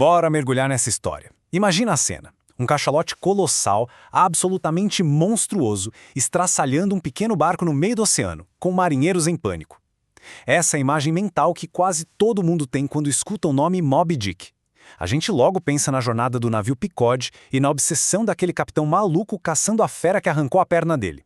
Bora mergulhar nessa história. Imagina a cena. Um cachalote colossal, absolutamente monstruoso, estraçalhando um pequeno barco no meio do oceano, com marinheiros em pânico. Essa é a imagem mental que quase todo mundo tem quando escuta o nome Moby Dick. A gente logo pensa na jornada do navio Pequod e na obsessão daquele capitão maluco caçando a fera que arrancou a perna dele.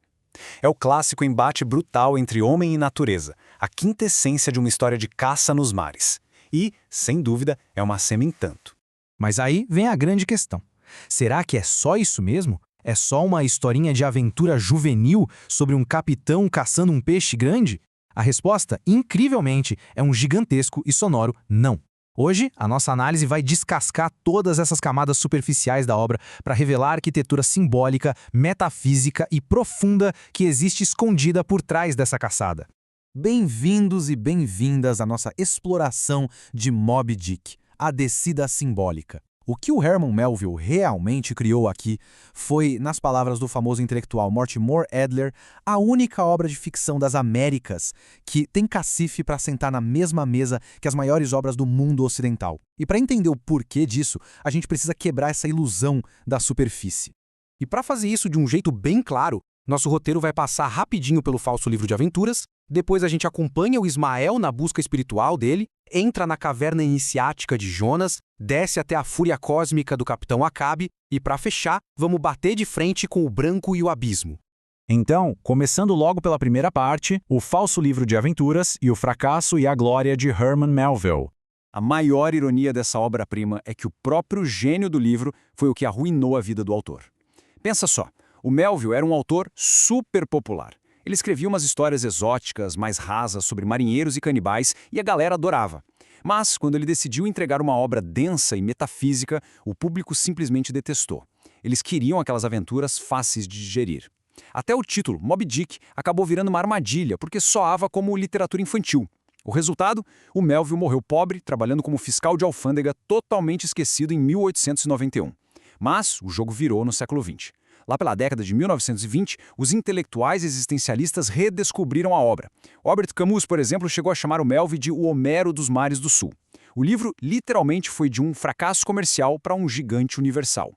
É o clássico embate brutal entre homem e natureza, a quintessência de uma história de caça nos mares. E, sem dúvida, é uma sema-entanto. Mas aí vem a grande questão. Será que é só isso mesmo? É só uma historinha de aventura juvenil sobre um capitão caçando um peixe grande? A resposta, incrivelmente, é um gigantesco e sonoro não. Hoje, a nossa análise vai descascar todas essas camadas superficiais da obra para revelar a arquitetura simbólica, metafísica e profunda que existe escondida por trás dessa caçada. Bem-vindos e bem-vindas à nossa exploração de Moby Dick, a descida simbólica. O que o Herman Melville realmente criou aqui foi, nas palavras do famoso intelectual Mortimer Adler, a única obra de ficção das Américas que tem cacife para sentar na mesma mesa que as maiores obras do mundo ocidental. E para entender o porquê disso, a gente precisa quebrar essa ilusão da superfície. E para fazer isso de um jeito bem claro, nosso roteiro vai passar rapidinho pelo falso livro de aventuras, depois a gente acompanha o Ismael na busca espiritual dele, entra na caverna iniciática de Jonas, desce até a fúria cósmica do Capitão Acabe e, para fechar, vamos bater de frente com o branco e o abismo. Então, começando logo pela primeira parte, o falso livro de aventuras e o fracasso e a glória de Herman Melville. A maior ironia dessa obra-prima é que o próprio gênio do livro foi o que arruinou a vida do autor. Pensa só, o Melville era um autor super popular. Ele escrevia umas histórias exóticas, mais rasas, sobre marinheiros e canibais, e a galera adorava. Mas, quando ele decidiu entregar uma obra densa e metafísica, o público simplesmente detestou. Eles queriam aquelas aventuras fáceis de digerir. Até o título, Moby Dick, acabou virando uma armadilha, porque soava como literatura infantil. O resultado? O Melville morreu pobre, trabalhando como fiscal de alfândega, totalmente esquecido em 1891. Mas o jogo virou no século XX. Lá pela década de 1920, os intelectuais existencialistas redescobriram a obra. Albert Camus, por exemplo, chegou a chamar o Melville de o Homero dos Mares do Sul. O livro literalmente foi de um fracasso comercial para um gigante universal.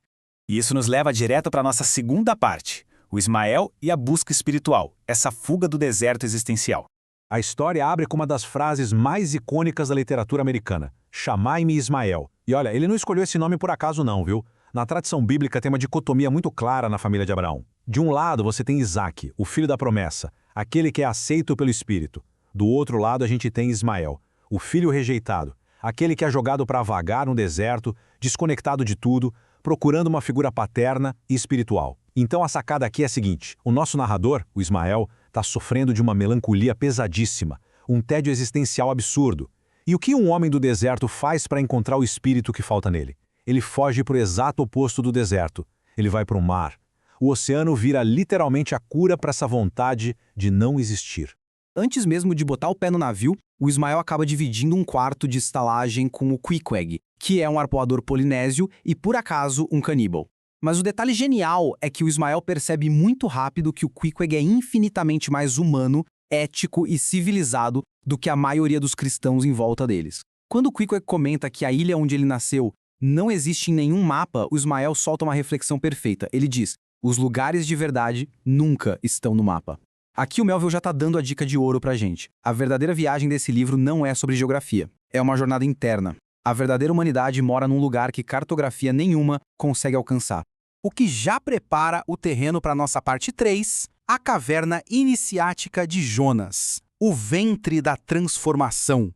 E isso nos leva direto para a nossa segunda parte, o Ismael e a busca espiritual, essa fuga do deserto existencial. A história abre com uma das frases mais icônicas da literatura americana, chamai-me Ismael. E olha, ele não escolheu esse nome por acaso não, viu? Na tradição bíblica tem uma dicotomia muito clara na família de Abraão. De um lado você tem Isaac, o filho da promessa, aquele que é aceito pelo Espírito. Do outro lado a gente tem Ismael, o filho rejeitado, aquele que é jogado para vagar no deserto, desconectado de tudo, procurando uma figura paterna e espiritual. Então a sacada aqui é a seguinte, o nosso narrador, o Ismael, está sofrendo de uma melancolia pesadíssima, um tédio existencial absurdo. E o que um homem do deserto faz para encontrar o espírito que falta nele? Ele foge para o exato oposto do deserto. Ele vai para o mar. O oceano vira literalmente a cura para essa vontade de não existir. Antes mesmo de botar o pé no navio, o Ismael acaba dividindo um quarto de estalagem com o Queequeg, que é um arpoador polinésio e, por acaso, um caníbal. Mas o detalhe genial é que o Ismael percebe muito rápido que o Queequeg é infinitamente mais humano, ético e civilizado do que a maioria dos cristãos em volta deles. Quando o Queequeg comenta que a ilha onde ele nasceu não existe em nenhum mapa, o Ismael solta uma reflexão perfeita. Ele diz, os lugares de verdade nunca estão no mapa. Aqui o Melville já está dando a dica de ouro pra gente. A verdadeira viagem desse livro não é sobre geografia. É uma jornada interna. A verdadeira humanidade mora num lugar que cartografia nenhuma consegue alcançar. O que já prepara o terreno para nossa parte 3, a caverna iniciática de Jonas. O ventre da transformação.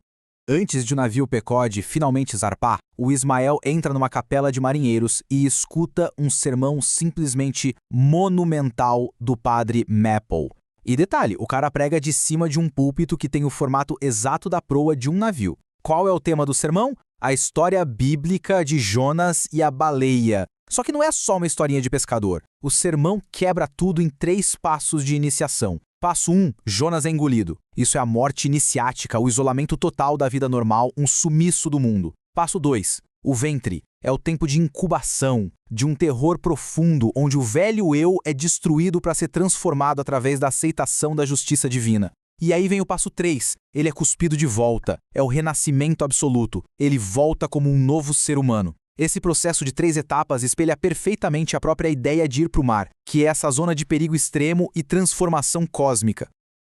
Antes de o navio Pequod finalmente zarpar, o Ismael entra numa capela de marinheiros e escuta um sermão simplesmente monumental do padre Maple. E detalhe, o cara prega de cima de um púlpito que tem o formato exato da proa de um navio. Qual é o tema do sermão? A história bíblica de Jonas e a baleia. Só que não é só uma historinha de pescador. O sermão quebra tudo em 3 passos de iniciação. Passo 1, Jonas é engolido. Isso é a morte iniciática, o isolamento total da vida normal, um sumiço do mundo. Passo 2, o ventre. É o tempo de incubação, de um terror profundo, onde o velho eu é destruído para ser transformado através da aceitação da justiça divina. E aí vem o passo 3. Ele é cuspido de volta. É o renascimento absoluto. Ele volta como um novo ser humano. Esse processo de 3 etapas espelha perfeitamente a própria ideia de ir para o mar, que é essa zona de perigo extremo e transformação cósmica.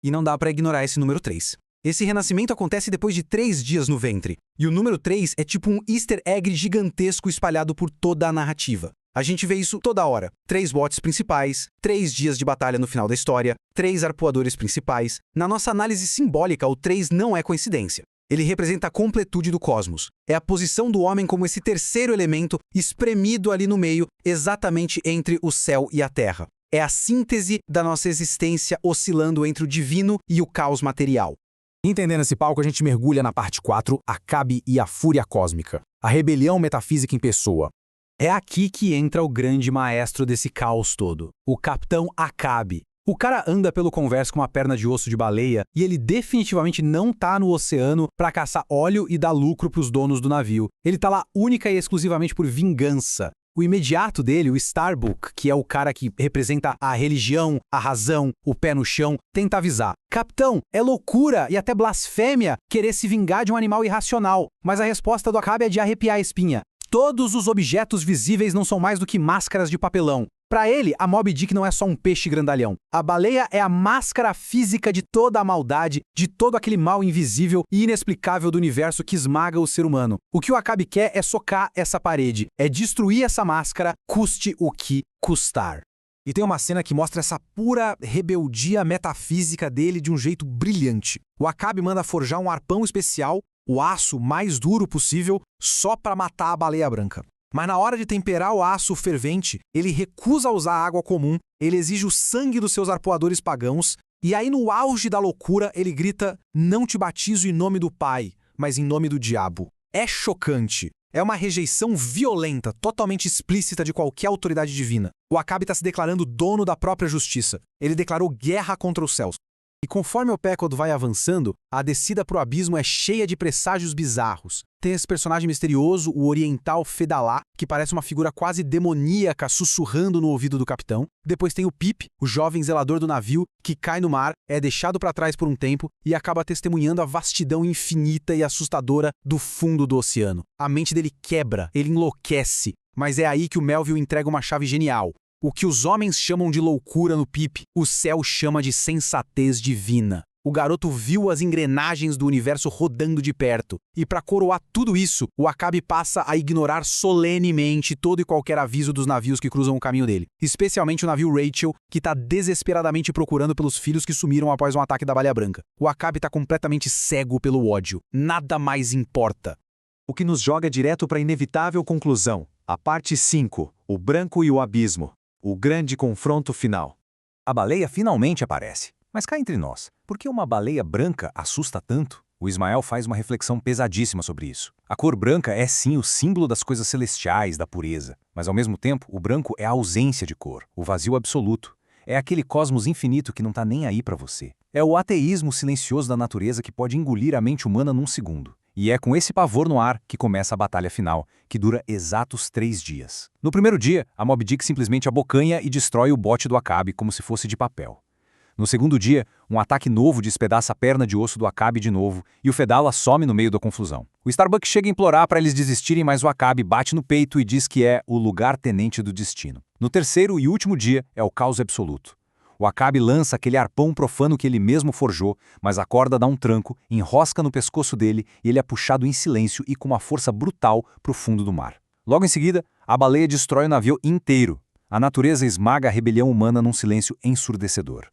E não dá para ignorar esse número 3. Esse renascimento acontece depois de 3 dias no ventre. E o número 3 é tipo um easter egg gigantesco espalhado por toda a narrativa. A gente vê isso toda hora. 3 botes principais, 3 dias de batalha no final da história, 3 arpoadores principais. Na nossa análise simbólica, o 3 não é coincidência. Ele representa a completude do cosmos. É a posição do homem como esse terceiro elemento espremido ali no meio, exatamente entre o céu e a terra. É a síntese da nossa existência oscilando entre o divino e o caos material. Entendendo esse palco, a gente mergulha na parte 4, Acabe e a Fúria Cósmica. A rebelião metafísica em pessoa. É aqui que entra o grande maestro desse caos todo, o Capitão Acabe. O cara anda pelo converso com uma perna de osso de baleia e ele definitivamente não tá no oceano para caçar óleo e dar lucro pros donos do navio. Ele tá lá única e exclusivamente por vingança. O imediato dele, o Starbuck, que é o cara que representa a religião, a razão, o pé no chão, tenta avisar. Capitão, é loucura e até blasfêmia querer se vingar de um animal irracional. Mas a resposta do Acabe é de arrepiar a espinha. Todos os objetos visíveis não são mais do que máscaras de papelão. Para ele, a Moby Dick não é só um peixe grandalhão. A baleia é a máscara física de toda a maldade, de todo aquele mal invisível e inexplicável do universo que esmaga o ser humano. O que o Acabe quer é socar essa parede, é destruir essa máscara, custe o que custar. E tem uma cena que mostra essa pura rebeldia metafísica dele de um jeito brilhante. O Acabe manda forjar um arpão especial, o aço mais duro possível, só para matar a baleia branca. Mas na hora de temperar o aço fervente, ele recusa usar água comum, ele exige o sangue dos seus arpoadores pagãos, e aí no auge da loucura ele grita: "Não te batizo em nome do Pai, mas em nome do diabo". É chocante. É uma rejeição violenta, totalmente explícita de qualquer autoridade divina. O Acabe está se declarando dono da própria justiça. Ele declarou guerra contra os céus. E conforme o Pequod vai avançando, a descida pro abismo é cheia de presságios bizarros. Tem esse personagem misterioso, o oriental Fedallah, que parece uma figura quase demoníaca sussurrando no ouvido do capitão. Depois tem o Pip, o jovem zelador do navio, que cai no mar, é deixado para trás por um tempo e acaba testemunhando a vastidão infinita e assustadora do fundo do oceano. A mente dele quebra, ele enlouquece, mas é aí que o Melville entrega uma chave genial. O que os homens chamam de loucura no Pip, o céu chama de sensatez divina. O garoto viu as engrenagens do universo rodando de perto. E para coroar tudo isso, o Acabe passa a ignorar solenemente todo e qualquer aviso dos navios que cruzam o caminho dele. Especialmente o navio Rachel, que está desesperadamente procurando pelos filhos que sumiram após um ataque da Baleia Branca. O Acabe está completamente cego pelo ódio. Nada mais importa. O que nos joga direto para a inevitável conclusão. A parte 5, o branco e o abismo. O grande confronto final. A baleia finalmente aparece. Mas cá entre nós, por que uma baleia branca assusta tanto? O Ismael faz uma reflexão pesadíssima sobre isso. A cor branca é sim o símbolo das coisas celestiais, da pureza. Mas ao mesmo tempo, o branco é a ausência de cor, o vazio absoluto. É aquele cosmos infinito que não está nem aí para você. É o ateísmo silencioso da natureza que pode engolir a mente humana num segundo. E é com esse pavor no ar que começa a batalha final, que dura exatos 3 dias. No primeiro dia, a Moby Dick simplesmente abocanha e destrói o bote do Acabe como se fosse de papel. No segundo dia, um ataque novo despedaça a perna de osso do Acabe de novo e o Fedallah some no meio da confusão. O Starbuck chega a implorar para eles desistirem, mas o Acabe bate no peito e diz que é o lugar-tenente do destino. No terceiro e último dia, é o caos absoluto. O Acabe lança aquele arpão profano que ele mesmo forjou, mas a corda dá um tranco, enrosca no pescoço dele e ele é puxado em silêncio e com uma força brutal para o fundo do mar. Logo em seguida, a baleia destrói o navio inteiro. A natureza esmaga a rebelião humana num silêncio ensurdecedor.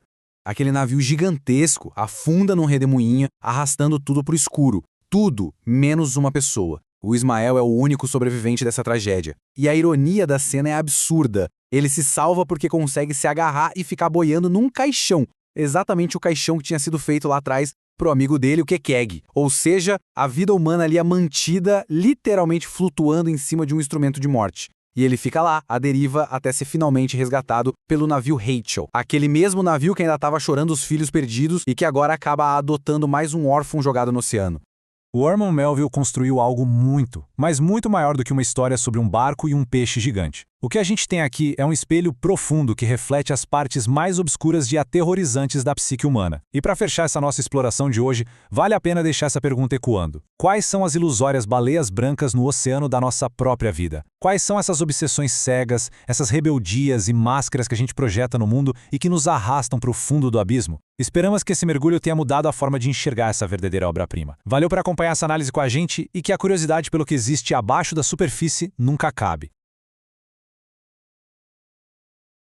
Aquele navio gigantesco afunda num redemoinho, arrastando tudo pro escuro. Tudo, menos uma pessoa. O Ismael é o único sobrevivente dessa tragédia. E a ironia da cena é absurda. Ele se salva porque consegue se agarrar e ficar boiando num caixão. Exatamente o caixão que tinha sido feito lá atrás pro amigo dele, o Kekeg. Ou seja, a vida humana ali é mantida, literalmente flutuando em cima de um instrumento de morte. E ele fica lá, à deriva, até ser finalmente resgatado pelo navio Rachel. Aquele mesmo navio que ainda estava chorando os filhos perdidos e que agora acaba adotando mais um órfão jogado no oceano. O Herman Melville construiu algo muito, mas muito maior do que uma história sobre um barco e um peixe gigante. O que a gente tem aqui é um espelho profundo que reflete as partes mais obscuras e aterrorizantes da psique humana. E para fechar essa nossa exploração de hoje, vale a pena deixar essa pergunta ecoando. Quais são as ilusórias baleias brancas no oceano da nossa própria vida? Quais são essas obsessões cegas, essas rebeldias e máscaras que a gente projeta no mundo e que nos arrastam para o fundo do abismo? Esperamos que esse mergulho tenha mudado a forma de enxergar essa verdadeira obra-prima. Valeu por acompanhar essa análise com a gente e que a curiosidade pelo que existe abaixo da superfície nunca acabe.